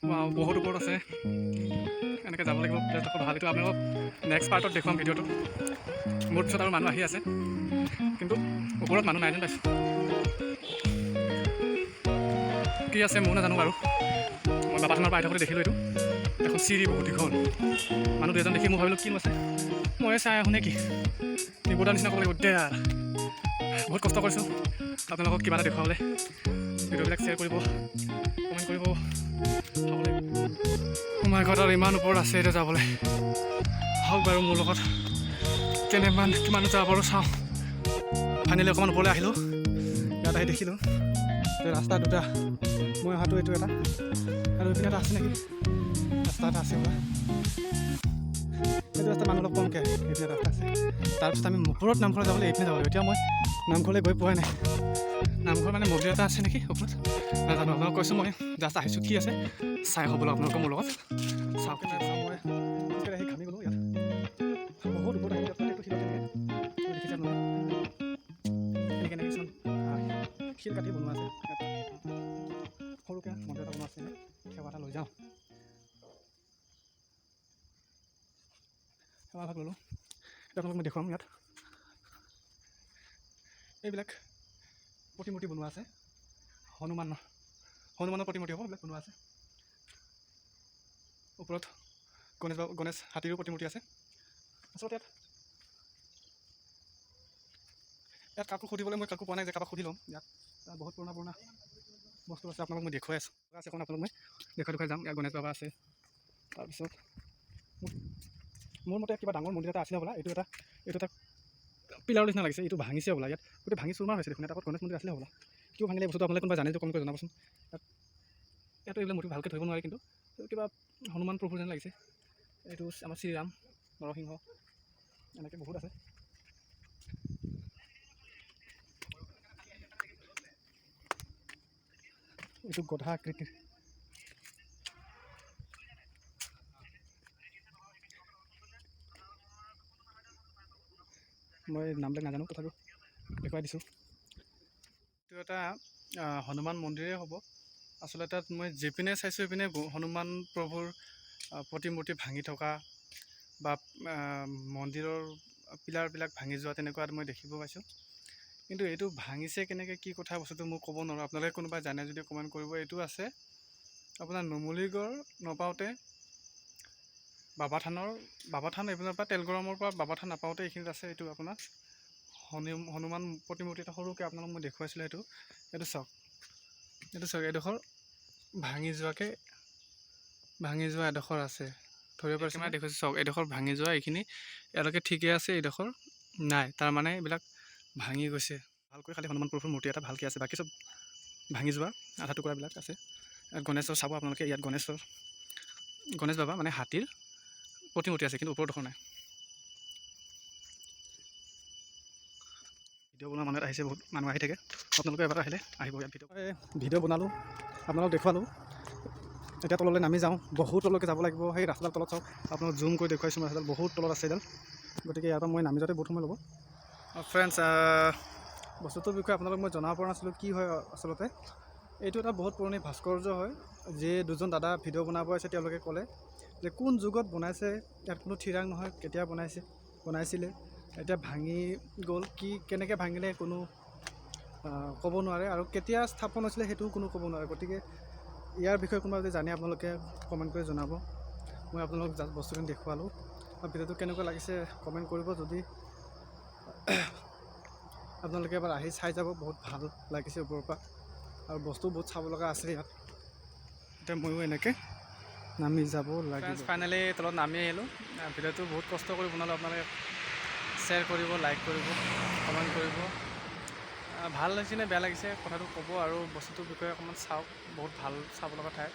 বহুত ওপৰত আছে, এনেকৈ যাব লাগিব। প্লেচডোখৰ ভাল, এইটো আপোনালোকক নেক্সট পাৰ্টত দেখুৱাম ভিডিঅ'টো। মোৰ পিছত আৰু মানুহ আহি আছে, কিন্তু ওপৰত মানুহ নাই যেন পাইছোঁ। কি আছে ময়ো নাজানো বাৰু। মই বাবা থানৰ পৰা আহি থাকোঁতে দেখিলোঁ এইটো এখন চিৰি বহুত দীঘল। মানুহ দুজন দেখি মই ভাবিলোঁ কিনো আছে, ময়ে চাই আহোঁ নে কি, নিবুদাৰ নিচিনা ক'ব লাগিব দে। বহুত কষ্ট কৰিছোঁ আপোনালোকক কিবা এটা দেখুৱাবলৈ। ভিডিঅ'বিলাক শ্বেয়াৰ কৰিব, কমেণ্ট কৰিব। সোমাই ঘৰত আৰু ইমান ওপৰত আছে এতিয়া যাবলৈ। হওক বাৰু মোৰ লগত কিমান যাব পাৰোঁ চাওঁ। ফাইনেলি অকণমান ওপৰলৈ আহিলোঁ। ইয়াত আহি দেখিলোঁ যে ৰাস্তা দুটা, মই অহাটো এইটো এটা আৰু এইপিনে এটা আছে নেকি, ৰাস্তা এটা আছে বোলা। এইটো ৰাস্তা মানুহ অলপ কমকৈ, এইপিনে ৰাস্তা আছে। তাৰপিছত আমি ওপৰত নামঘৰত যাবলৈ এইপিনে যাব লাগিব। এতিয়া মই নামঘৰলৈ গৈ পোৱাই নাই। নামঘৰ মানে মন্দিৰ এটা আছে নেকি ওপৰত, নাজানো। আপোনালোকক কৈছোঁ মই জাষ্ট আহিছোঁ, কি আছে চাই হ'বলৈ আপোনালোকৰ মোৰ লগত। চাওক মই আহি ঘামি গ'লোঁ। ইয়াত বহুত ওপৰত আহিলোঁ। প্ৰত্যেকটো শিলত দেখিছে আপোনালোকে এনেকৈ কিছুমান শিল কাটি বনোৱা আছে। ইয়াত সৰুকৈ মন্দিৰ এটা বনোৱা আছে, সেৱা এটা লৈ যাওঁ। সেৱা ভাগ ল'লোঁ। এতিয়া আপোনালোক মই দেখুৱাম। ইয়াত এইবিলাক প্ৰতিমূৰ্তি বনোৱা আছে, হনুমানৰ প্ৰতিমূৰ্তি হ'ব, এইবিলাক বনোৱা আছে। ওপৰত গণেশ হাতীৰো প্ৰতিমূৰ্তি আছে। আচলতে ইয়াত কাকো সুধিবলৈ মই কাকো পোৱা নাই যে কাৰোবাক সুধি ল'ম। ইয়াত বহুত পুৰণা বস্তু আছে, আপোনালোক মই দেখুৱাই আছোঁ। আছে এখন আপোনালোক মই দেখুৱাই যাম। ইয়াত গণেশ বাবা আছে। তাৰপিছত মোৰ মতে কিবা ডাঙৰ মন্দিৰ এটা আছিলে হ'বলা। এইটো এটা পিলাৰৰ নিচিনা লাগিছে। এইটো ভাঙিছে হ'বলা। ইয়াত গোটেই ভাঙি চুৰমাৰ হৈছে দেখোন। এটা গণেশ মন্দিৰ আছিলে হ'বলা। কিয় ভাঙিলে বস্তুটো আপোনালোকে কোনোবা জানে যদি কমেণ্ট কৰি জনাবচোন। ইয়াতো এইবিলাক মূৰ্তি ভালকৈ ধৰিব নোৱাৰি, কিন্তু কিবা হনুমান প্ৰভু যেন লাগিছে। এইটো আমাৰ শ্ৰীৰাম, নৰসিংহ, এনেকৈ বহুত আছে। এইটো গধা আকৃতিৰ। মই নামবিলাক নাজানো, তথাপিও দেখুৱাই দিছোঁ। এইটো এটা হনুমান মন্দিৰেই হ'ব। আচলতে তাত মই যিপিনে চাইছোঁ সেইপিনে হনুমান প্ৰভুৰ প্ৰতিমূৰ্তি ভাঙি থকা বা মন্দিৰৰ পিলাৰবিলাক ভাঙি যোৱা তেনেকুৱা মই দেখিব পাইছোঁ। কিন্তু এইটো ভাঙিছে কেনেকৈ, কি কথা বস্তুটো মই ক'ব নোৱাৰোঁ। আপোনালোকে কোনোবাই জানে যদি কমেণ্ট কৰিব। এইটো আছে আপোনাৰ নুমলীগড় নপাওঁতে বাবা থান এইপিনৰ পৰা তেলগৰমৰ পৰা বাবা থান নাপাওঁতে এইখিনিত আছে। এইটো আপোনাৰ হনুমান প্ৰতিমূৰ্তি এটা সৰুকৈ আপোনালোক মই দেখুৱাইছিলোঁ। এইটো চাওক, এডোখৰ ভাঙি যোৱা এডোখৰ আছে, ধৰিব পাৰিছে মানে দেখুৱাইছোঁ। চাওক, এডোখৰ ভাঙি যোৱা, এইখিনি ইয়ালৈকে ঠিকে আছে, এইডোখৰ নাই। তাৰমানে এইবিলাক ভাঙি গৈছে ভালকৈ। খালি হনুমান প্ৰভুৰ মূৰ্তি এটা ভালকৈ আছে, বাকী চব ভাঙি যোৱা আধা টুকুৰাবিলাক আছে। গণেশৰ চাব আপোনালোকে, ইয়াত গণেশ বাবা মানে হাতীৰ প্ৰতিমূৰ্তি আছে, কিন্তু ওপৰডোখৰ নাই। ভিডিঅ' বনোৱা মানুহ আহিছে, বহুত মানুহ আহি থাকে। আপোনালোকে এবাৰ আহিলে আহিব। ইয়াত ভিডিঅ' বনালোঁ, আপোনালোক দেখুৱালোঁ। এতিয়া তললৈ নামি যাওঁ, বহুত তললৈকে যাব লাগিব। সেই ৰাস্তাডাল তলত চাওক, আপোনালোক জুম কৰি দেখুৱাইছোঁ। মই ৰাস্তাডাল বহুত তলত আছে এইডাল। গতিকে ইয়াৰ পৰা মই নামি যাওঁতে বহুত সময় ল'ব। ফ্ৰেণ্ডছ, বস্তুটোৰ বিষয়ে আপোনালোক মই জনাব পৰা নাছিলোঁ। কি হয় আচলতে, এইটো এটা বহুত পুৰণি ভাস্কৰ্য হয়। যি দুজন দাদা ভিডিঅ' বনাব আছে, তেওঁলোকে ক'লে যে কোন যুগত বনাইছে, ইয়াত কোনো ঠিৰাং নহয়, কেতিয়া বনাইছিলে, এতিয়া ভাঙি গ'ল। কেনেকৈ ভাঙিলে কোনো ক'ব নোৱাৰে, আৰু কেতিয়া স্থাপন হৈছিলে সেইটোও কোনো ক'ব নোৱাৰে। গতিকে ইয়াৰ বিষয়ে কোনোবা যদি জানে আপোনালোকে কমেণ্ট কৰি জনাব। মই আপোনালোকক জাষ্ট বস্তুখিনি দেখুৱালোঁ। আৰু ভিডিঅ'টো কেনেকুৱা লাগিছে কমেণ্ট কৰিব। যদি আপোনালোকে এবাৰ আহি চাই যাব, বহুত ভাল লাগিছে ওপৰৰ পৰা। আৰু বস্তু বহুত চাব লগা আছে ইয়াত। এতিয়া ময়ো এনেকৈ নামি যাব লাগিব। ফাইনেলি তলত নামি আহিলোঁ। ভিডিঅ'টো বহুত কষ্ট কৰি বনালোঁ। আপোনালোকে শ্বেয়াৰ কৰিব, লাইক কৰিব, কমেণ্ট কৰিব। ভাল লাগিছে নে বেয়া লাগিছে কথাটো ক'ব, আৰু বস্তুটোৰ বিষয়ে অকণমান চাওক। বহুত ভাল চাব লগা ঠাই।